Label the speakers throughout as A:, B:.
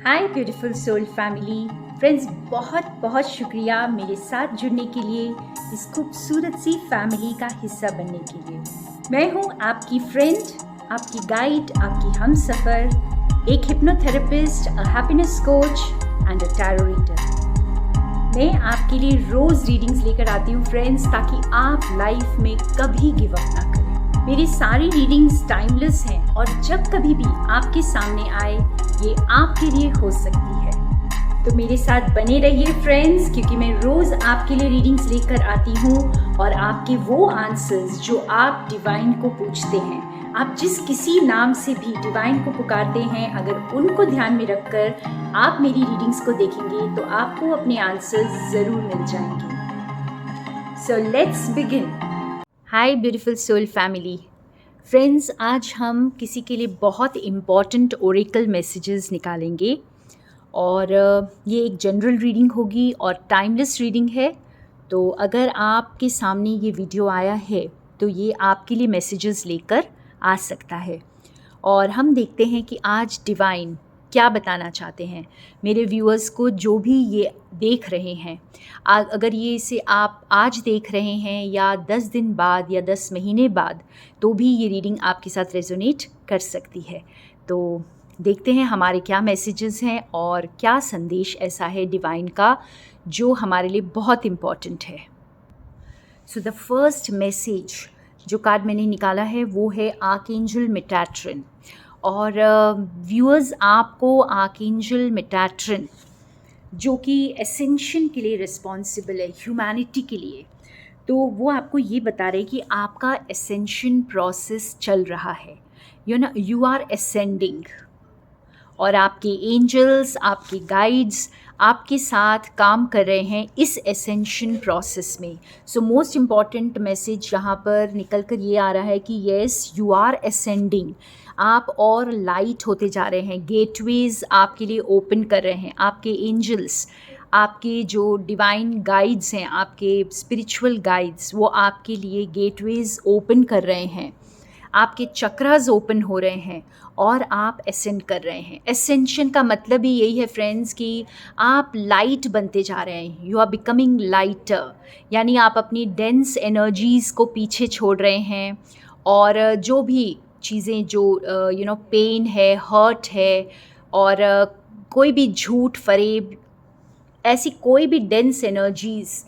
A: हाय beautiful soul family friends, बहुत बहुत शुक्रिया मेरे साथ जुड़ने के लिए, इस खूबसूरत सी फैमिली का हिस्सा बनने के लिए। मैं हूँ आपकी फ्रेंड, आपकी गाइड, आपकी हमसफ़र, एक hypnotherapist, a happiness coach and a tarot reader. मैं आपके लिए रोज़ रीडिंग्स लेकर आती हूँ फ्रेंड्स, ताकि आप लाइफ में कभी गिव अप ना करें। मेरी सारी रीडिंग्स टाइमलेस हैं और जब कभी भी आपके सामने आए ये आपके लिए हो सकती है। तो मेरे साथ बने रहिए फ्रेंड्स, क्योंकि मैं रोज़ आपके लिए रीडिंग्स लेकर आती हूँ और आपके वो आंसर्स जो आप डिवाइन को पूछते हैं, आप जिस किसी नाम से भी डिवाइन को पुकारते हैं, अगर उनको ध्यान में रखकर आप मेरी रीडिंग्स को देखेंगे तो आपको अपने आंसर्स ज़रूर मिल जाएंगे। So let's begin. Hi beautiful soul family friends, आज हम किसी के लिए बहुत इम्पॉर्टेंट ओरेकल मैसेजेस निकालेंगे और ये एक जनरल रीडिंग होगी और टाइमलेस रीडिंग है। तो अगर आपके सामने ये वीडियो आया है तो ये आपके लिए मैसेजेस लेकर आ सकता है। और हम देखते हैं कि आज डिवाइन क्या बताना चाहते हैं मेरे व्यूअर्स को, जो भी ये देख रहे हैं। अगर ये इसे आप आज देख रहे हैं या 10 दिन बाद या 10 महीने बाद, तो भी ये रीडिंग आपके साथ रेजोनेट कर सकती है। तो देखते हैं हमारे क्या मैसेजेस हैं और क्या संदेश ऐसा है डिवाइन का जो हमारे लिए बहुत इम्पॉर्टेंट है। सो द फर्स्ट मैसेज जो कार्ड मैंने निकाला है वो है आर्कएंजल मेटाट्रन। और व्यूअर्स, आपको आर्कएंजल मेटाट्रन जो कि एसेंशन के लिए रिस्पॉन्सिबल है, ह्यूमैनिटी के लिए, तो वो आपको ये बता रहे कि आपका एसेंशन प्रोसेस चल रहा है। यू आर असेंडिंग और आपके एंजल्स, आपके गाइड्स आपके साथ काम कर रहे हैं इस एसेंशन प्रोसेस में। सो मोस्ट इम्पॉर्टेंट मैसेज यहाँ पर निकल कर ये आ रहा है कि येस, यू आर असेंडिंग। आप और लाइट होते जा रहे हैं, गेटवेज आपके लिए ओपन कर रहे हैं। आपके एंजल्स, आपके जो डिवाइन गाइड्स हैं, आपके स्पिरिचुअल गाइड्स, वो आपके लिए गेटवेज ओपन कर रहे हैं। आपके चक्रास ओपन हो रहे हैं और आप एसेंड कर रहे हैं। एसेंशन का मतलब ही यही है फ्रेंड्स कि आप लाइट बनते जा रहे हैं। यू आर बिकमिंग लाइटर, यानी आप अपनी डेंस एनर्जीज़ को पीछे छोड़ रहे हैं और जो भी चीज़ें जो पेन है, हर्ट है और कोई भी झूठ फरेब, ऐसी कोई भी डेंस एनर्जीज़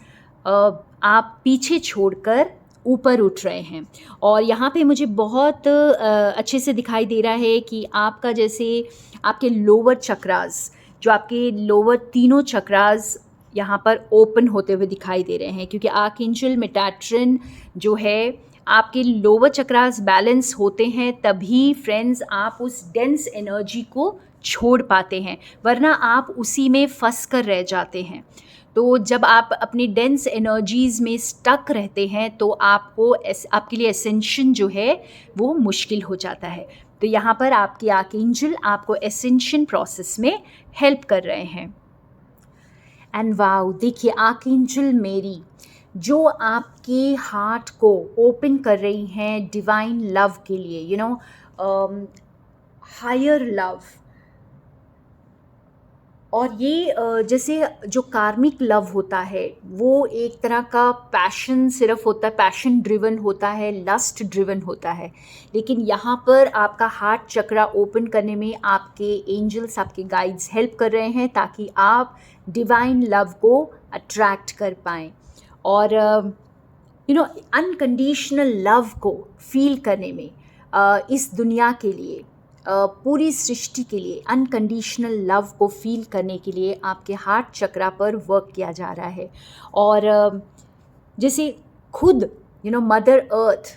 A: आप पीछे छोड़कर ऊपर उठ रहे हैं। और यहाँ पे मुझे बहुत अच्छे से दिखाई दे रहा है कि आपका जैसे आपके लोअर चक्रास, जो आपके लोअर तीनों चक्रास यहाँ पर ओपन होते हुए दिखाई दे रहे हैं, क्योंकि आर्कएंजल मेटाट्रन जो है, आपके लोअर चक्रास बैलेंस होते हैं तभी फ्रेंड्स आप उस डेंस एनर्जी को छोड़ पाते हैं, वरना आप उसी में फंस कर रह जाते हैं। तो जब आप अपनी डेंस एनर्जीज़ में स्टक रहते हैं तो आपके लिए एसेंशन जो है वो मुश्किल हो जाता है। तो यहाँ पर आपके आर्कएंजल आपको एसेंशन प्रोसेस में हेल्प कर रहे हैं। एंड वाओ, देखिए आर्कएंजल मेरी जो आपके हार्ट को ओपन कर रही हैं डिवाइन लव के लिए, हायर लव। और ये जैसे जो कार्मिक लव होता है वो एक तरह का पैशन सिर्फ होता है, पैशन ड्रिवन होता है, लस्ट ड्रिवन होता है। लेकिन यहाँ पर आपका हार्ट चक्रा ओपन करने में आपके एंजल्स, आपके गाइड्स हेल्प कर रहे हैं ताकि आप डिवाइन लव को अट्रैक्ट कर पाएँ और अनकंडीशनल लव को फील करने में, इस दुनिया के लिए, पूरी सृष्टि के लिए अनकंडीशनल लव को फील करने के लिए आपके हार्ट चक्रा पर वर्क किया जा रहा है। और जैसे खुद मदर अर्थ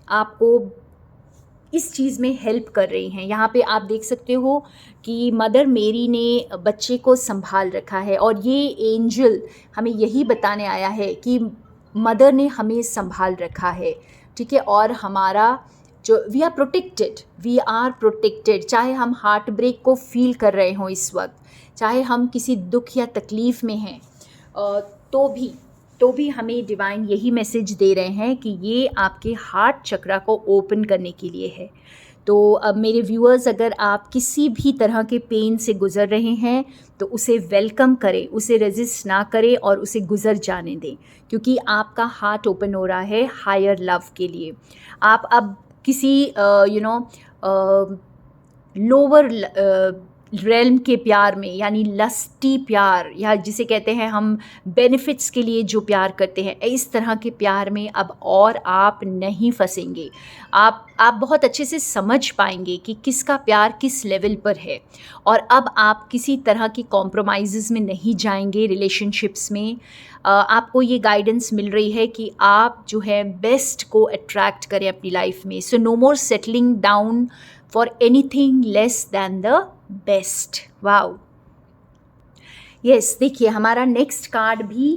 A: आपको इस चीज़ में हेल्प कर रही हैं। यहाँ पे आप देख सकते हो कि मदर मेरी ने बच्चे को संभाल रखा है और ये एंजल हमें यही बताने आया है कि मदर ने हमें संभाल रखा है, ठीक है। और हमारा जो वी आर प्रोटेक्टेड, चाहे हम हार्ट ब्रेक को फील कर रहे हों इस वक्त, चाहे हम किसी दुख या तकलीफ़ में हैं, तो भी हमें डिवाइन यही मैसेज दे रहे हैं कि ये आपके हार्ट चक्रा को ओपन करने के लिए है। तो अब मेरे व्यूअर्स, अगर आप किसी भी तरह के पेन से गुज़र रहे हैं तो उसे वेलकम करें, उसे रेजिस्ट ना करें और उसे गुज़र जाने दें, क्योंकि आपका हार्ट ओपन हो रहा है हायर लव के लिए। आप अब किसी लोअर रेल्म के प्यार में, यानी लस्टी प्यार, या जिसे कहते हैं हम बेनिफिट्स के लिए जो प्यार करते हैं, इस तरह के प्यार में अब और आप नहीं फंसेंगे। आप बहुत अच्छे से समझ पाएंगे कि किसका प्यार किस लेवल पर है, और अब आप किसी तरह की कॉम्प्रोमाइज़ में नहीं जाएंगे रिलेशनशिप्स में। आपको ये गाइडेंस मिल रही है कि आप जो है बेस्ट को अट्रैक्ट करें अपनी लाइफ में। So no more settling down for anything less than the best. Wow, yes, देखिए हमारा नेक्स्ट कार्ड भी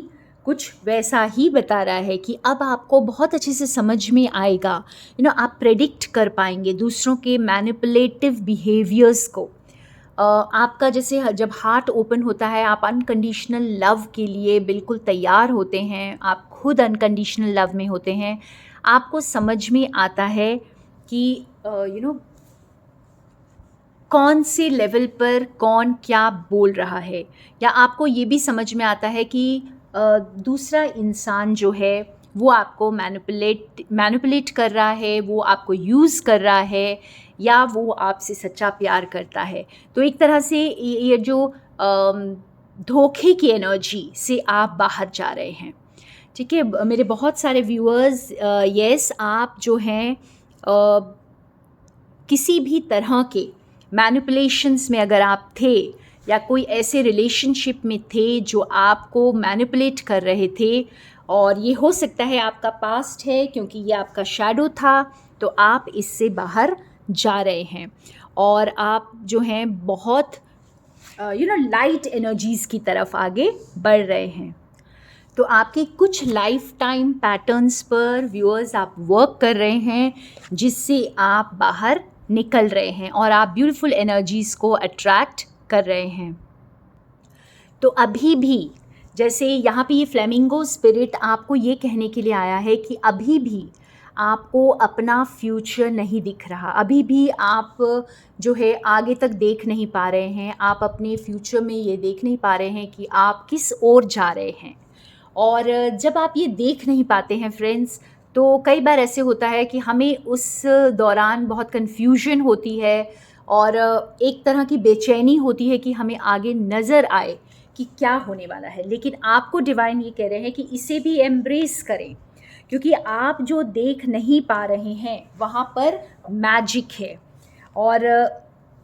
A: कुछ वैसा ही बता रहा है कि अब आपको बहुत अच्छे से समझ में आएगा, आप प्रेडिक्ट कर पाएंगे दूसरों के मैनिपुलेटिव बिहेवियर्स को। आपका जैसे जब हार्ट ओपन होता है, आप अनकंडीशनल लव के लिए बिल्कुल तैयार होते हैं, आप खुद अनकंडीशनल लव में होते हैं। आपको समझ में आता है कि कौन से लेवल पर कौन क्या बोल रहा है, या आपको ये भी समझ में आता है कि दूसरा इंसान जो है वो आपको मैनिपुलेट कर रहा है, वो आपको यूज़ कर रहा है, या वो आपसे सच्चा प्यार करता है। तो एक तरह से ये जो धोखे की एनर्जी से आप बाहर जा रहे हैं। ठीक है मेरे बहुत सारे व्यूअर्स, यस, आप जो हैं किसी भी तरह के मैनिपुलेशंस में अगर आप थे, या कोई ऐसे रिलेशनशिप में थे जो आपको मैनिपुलेट कर रहे थे, और ये हो सकता है आपका पास्ट है, क्योंकि ये आपका शैडो था, तो आप इससे बाहर जा रहे हैं और आप जो हैं बहुत लाइट एनर्जीज़ की तरफ आगे बढ़ रहे हैं। तो आपके कुछ लाइफ टाइम पैटर्न्स पर व्यूअर्स आप वर्क कर रहे हैं, जिससे आप बाहर निकल रहे हैं और आप ब्यूटीफुल एनर्जीज़ को अट्रैक्ट कर रहे हैं। तो अभी भी जैसे यहाँ पे ये फ्लेमिंगो स्पिरिट आपको ये कहने के लिए आया है कि अभी भी आपको अपना फ्यूचर नहीं दिख रहा, अभी भी आप जो है आगे तक देख नहीं पा रहे हैं, आप अपने फ्यूचर में ये देख नहीं पा रहे हैं कि आप किस ओर जा रहे हैं। और जब आप ये देख नहीं पाते हैं फ्रेंड्स, तो कई बार ऐसे होता है कि हमें उस दौरान बहुत कन्फ्यूजन होती है और एक तरह की बेचैनी होती है कि हमें आगे नज़र आए कि क्या होने वाला है। लेकिन आपको डिवाइन ये कह रहे हैं कि इसे भी एम्ब्रेस करें, क्योंकि आप जो देख नहीं पा रहे हैं वहाँ पर मैजिक है। और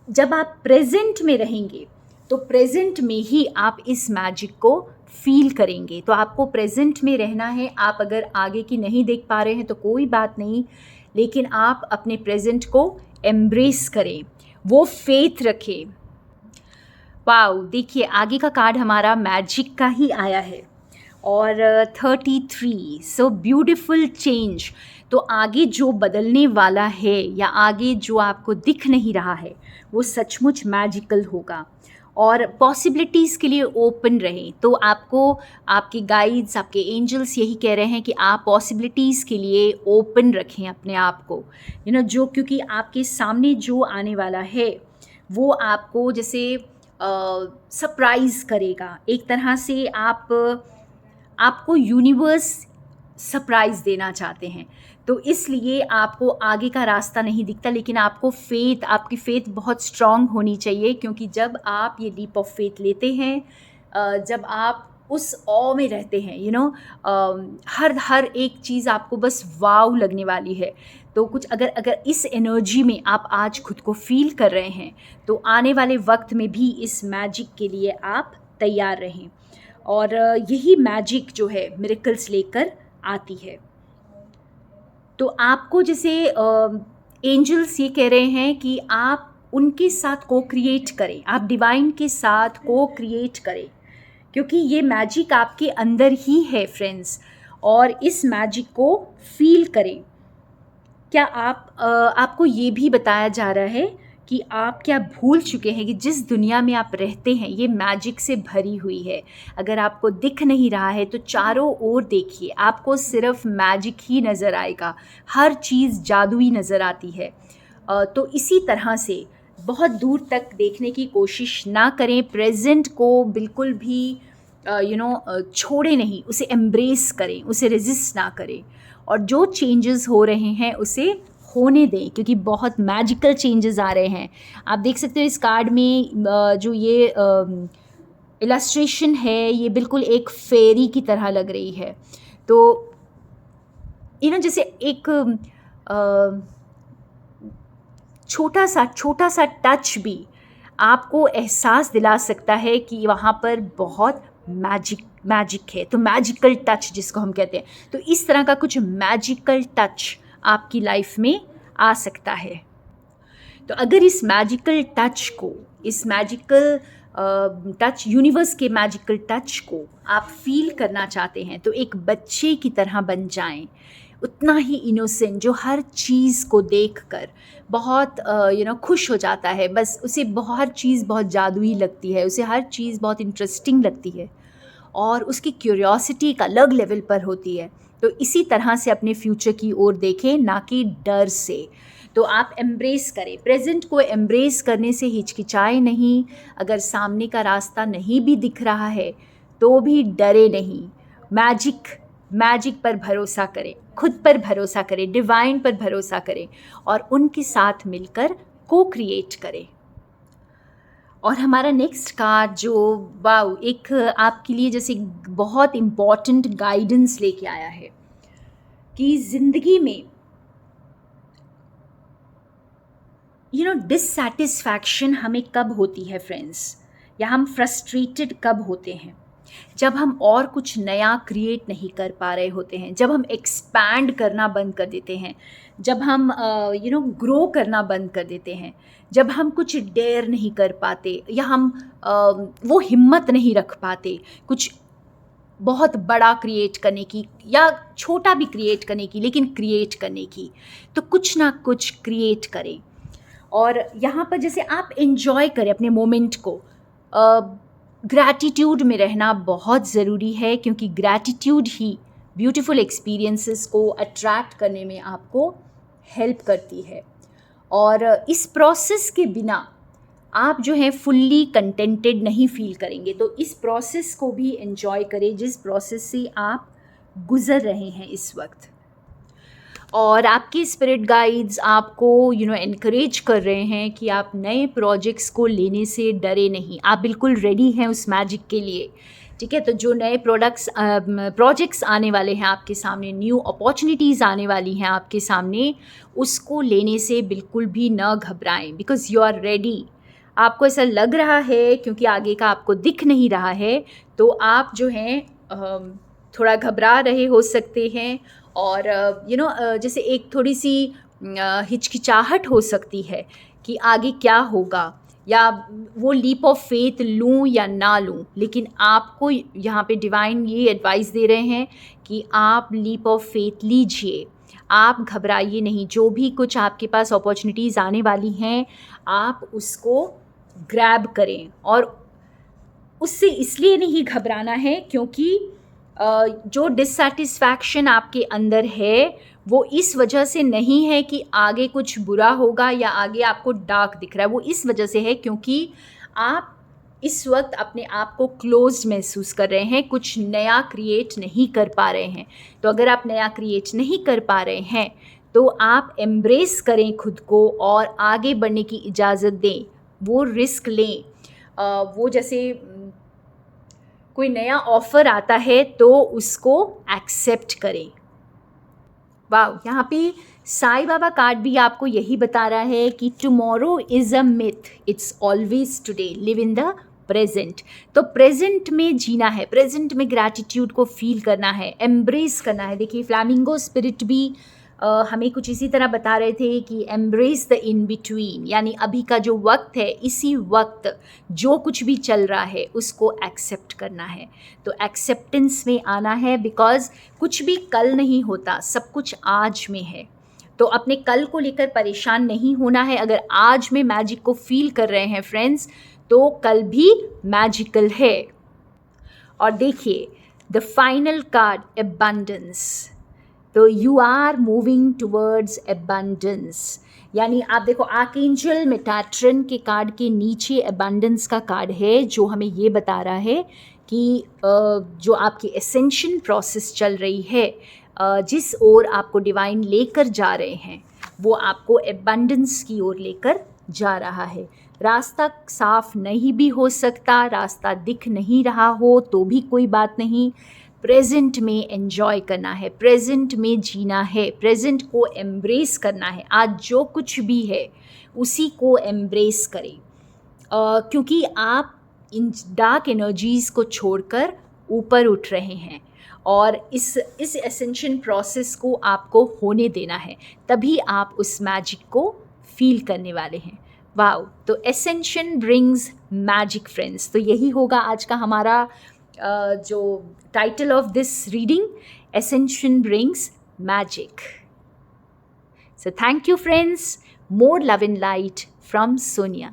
A: जब आप प्रेजेंट में रहेंगे तो प्रेजेंट में ही आप इस मैजिक को फील करेंगे। तो आपको प्रेजेंट में रहना है। आप अगर आगे की नहीं देख पा रहे हैं तो कोई बात नहीं, लेकिन आप अपने प्रेजेंट को एम्ब्रेस करें, वो फेथ रखें। वाओ, देखिए आगे का कार्ड हमारा मैजिक का ही आया है और 33, सो ब्यूटीफुल चेंज। तो आगे जो बदलने वाला है या आगे जो आपको दिख नहीं रहा है वो सचमुच मैजिकल होगा और पॉसिबिलिटीज़ के लिए ओपन रहें। तो आपको आपके गाइड्स, आपके एंजल्स यही कह रहे हैं कि आप पॉसिबिलिटीज़ के लिए ओपन रखें अपने आप को, जो क्योंकि आपके सामने जो आने वाला है वो आपको जैसे सरप्राइज़ करेगा। एक तरह से आपको यूनिवर्स सरप्राइज़ देना चाहते हैं, तो इसलिए आपको आगे का रास्ता नहीं दिखता, लेकिन आपको आपकी फेथ बहुत स्ट्रॉन्ग होनी चाहिए, क्योंकि जब आप ये लीप ऑफ फेथ लेते हैं, जब आप उस ऑ में रहते हैं, हर एक चीज़ आपको बस वाव लगने वाली है। तो कुछ अगर इस एनर्जी में आप आज खुद को फील कर रहे हैं, तो आने वाले वक्त में भी इस मैजिक के लिए आप तैयार रहें। और यही मैजिक जो है मिरेकल्स लेकर आती है। तो आपको जैसे एंजल्स ये कह रहे हैं कि आप उनके साथ को क्रिएट करें, आप डिवाइन के साथ को क्रिएट करें, क्योंकि ये मैजिक आपके अंदर ही है फ्रेंड्स, और इस मैजिक को फील करें। क्या आपको ये भी बताया जा रहा है कि आप क्या भूल चुके हैं कि जिस दुनिया में आप रहते हैं ये मैजिक से भरी हुई है। अगर आपको दिख नहीं रहा है तो चारों ओर देखिए, आपको सिर्फ मैजिक ही नज़र आएगा, हर चीज़ जादुई नज़र आती है। तो इसी तरह से बहुत दूर तक देखने की कोशिश ना करें, प्रेजेंट को बिल्कुल भी छोड़े नहीं, उसे एम्ब्रेस करें, उसे रेजिस्ट ना करें, और जो चेंजेस हो रहे हैं उसे होने दें, क्योंकि बहुत मैजिकल चेंजेस आ रहे हैं। आप देख सकते हो इस कार्ड में जो ये इलस्ट्रेशन है, ये बिल्कुल एक फेरी की तरह लग रही है। तो जैसे एक छोटा सा टच भी आपको एहसास दिला सकता है कि वहाँ पर बहुत मैजिक है। तो मैजिकल टच जिसको हम कहते हैं, तो इस तरह का कुछ मैजिकल टच आपकी लाइफ में आ सकता है। तो अगर इस मैजिकल टच को, इस मैजिकल टच, यूनिवर्स के मैजिकल टच को आप फील करना चाहते हैं, तो एक बच्चे की तरह बन जाएं, उतना ही इनोसेंट, जो हर चीज़ को देखकर बहुत खुश हो जाता है। बस उसे हर चीज़ बहुत जादुई लगती है, उसे हर चीज़ बहुत इंटरेस्टिंग लगती है, और उसकी क्यूरियोसिटी एक अलग लेवल पर होती है। तो इसी तरह से अपने फ्यूचर की ओर देखें, ना कि डर से। तो आप एम्ब्रेस करें, प्रेजेंट को एम्ब्रेस करने से हिचकिचाए नहीं। अगर सामने का रास्ता नहीं भी दिख रहा है तो भी डरे नहीं। मैजिक पर भरोसा करें, खुद पर भरोसा करें, डिवाइन पर भरोसा करें, और उनके साथ मिलकर को क्रिएट करें। और हमारा नेक्स्ट कार्ड जो वाओ, एक आपके लिए जैसे बहुत इम्पॉर्टेंट गाइडेंस लेके आया है कि ज़िंदगी में डिससैटिस्फैक्शन हमें कब होती है फ्रेंड्स, या हम फ्रस्ट्रेटेड कब होते हैं? जब हम और कुछ नया क्रिएट नहीं कर पा रहे होते हैं, जब हम एक्सपैंड करना बंद कर देते हैं, जब हम ग्रो करना बंद कर देते हैं, जब हम कुछ डेयर नहीं कर पाते, या हम वो हिम्मत नहीं रख पाते कुछ बहुत बड़ा क्रिएट करने की, या छोटा भी क्रिएट करने की, लेकिन क्रिएट करने की। तो कुछ ना कुछ क्रिएट करें, और यहाँ पर जैसे आप एंजॉय करें अपने मोमेंट को। ग्रैटिट्यूड में रहना बहुत ज़रूरी है, क्योंकि ग्रैटिट्यूड ही ब्यूटीफुल एक्सपीरियंसेस को अट्रैक्ट करने में आपको हेल्प करती है। और इस प्रोसेस के बिना आप जो है फुल्ली कंटेंटेड नहीं फील करेंगे। तो इस प्रोसेस को भी एंजॉय करें, जिस प्रोसेस से आप गुज़र रहे हैं इस वक्त। और आपके स्पिरिट गाइड्स आपको एनकरेज कर रहे हैं कि आप नए प्रोजेक्ट्स को लेने से डरे नहीं, आप बिल्कुल रेडी हैं उस मैजिक के लिए। ठीक है, तो जो नए प्रोजेक्ट्स आने वाले हैं आपके सामने, न्यू अपॉर्चुनिटीज़ आने वाली हैं आपके सामने, उसको लेने से बिल्कुल भी न घबराएं, बिकॉज़ यू आर रेडी। आपको ऐसा लग रहा है क्योंकि आगे का आपको दिख नहीं रहा है, तो आप जो हैं थोड़ा घबरा रहे हो सकते हैं, और जैसे एक थोड़ी सी हिचकिचाहट हो सकती है कि आगे क्या होगा, या वो लीप ऑफ फेथ लूँ या ना लूँ। लेकिन आपको यहाँ पे डिवाइन ये एडवाइस दे रहे हैं कि आप लीप ऑफ फेथ लीजिए, आप घबराइए नहीं। जो भी कुछ आपके पास अपॉर्चुनिटीज़ आने वाली हैं, आप उसको ग्रैब करें, और उससे इसलिए नहीं घबराना है क्योंकि जो डिससैटिस्फैक्शन आपके अंदर है वो इस वजह से नहीं है कि आगे कुछ बुरा होगा या आगे आपको डार्क दिख रहा है। वो इस वजह से है क्योंकि आप इस वक्त अपने आप को क्लोज्ड महसूस कर रहे हैं, कुछ नया क्रिएट नहीं कर पा रहे हैं। तो अगर आप नया क्रिएट नहीं कर पा रहे हैं तो आप एम्ब्रेस करें खुद को और आगे बढ़ने की इजाज़त दें, वो रिस्क लें। वो जैसे कोई नया ऑफ़र आता है तो उसको एक्सेप्ट करें। वाह, यहाँ पे साईं बाबा कार्ड भी आपको यही बता रहा है कि tomorrow is a myth, it's always today, live in the present. तो प्रेजेंट में जीना है, प्रेजेंट में ग्रैटिट्यूड को फील करना है, एम्ब्रेस करना है। देखिए फ्लैमिंगो स्पिरिट भी हमें कुछ इसी तरह बता रहे थे कि एम्ब्रेस द इन बिटवीन, यानी अभी का जो वक्त है, इसी वक्त जो कुछ भी चल रहा है उसको एक्सेप्ट करना है। तो एक्सेप्टेंस में आना है, बिकॉज़ कुछ भी कल नहीं होता, सब कुछ आज में है। तो अपने कल को लेकर परेशान नहीं होना है। अगर आज में मैजिक को फील कर रहे हैं फ्रेंड्स, तो कल भी मैजिकल है। और देखिए द फाइनल कार्ड, एबंडेंस। तो you are moving towards abundance. यानी आप देखो आर्कएंजल मेटाट्रन के कार्ड के नीचे अबंडेंस का कार्ड है, जो हमें ये बता रहा है कि जो आपकी एसेंशन प्रोसेस चल रही है, जिस ओर आपको डिवाइन लेकर जा रहे हैं, वो आपको अबंडेंस की ओर लेकर जा रहा है। रास्ता साफ नहीं भी हो सकता, रास्ता दिख नहीं रहा हो तो भी कोई बात नहीं, प्रेजेंट में एंजॉय करना है, प्रेजेंट में जीना है, प्रेजेंट को एम्ब्रेस करना है। आज जो कुछ भी है उसी को एम्ब्रेस करें, क्योंकि आप इन डार्क एनर्जीज़ को छोड़कर ऊपर उठ रहे हैं और इस एसेंशन प्रोसेस को आपको होने देना है, तभी आप उस मैजिक को फील करने वाले हैं। वाओ, तो एसेंशन ब्रिंग्स मैजिक फ्रेंड्स, तो यही होगा आज का हमारा जो title of this reading, ascension brings magic. So thank you friends, more love and light from Sonia.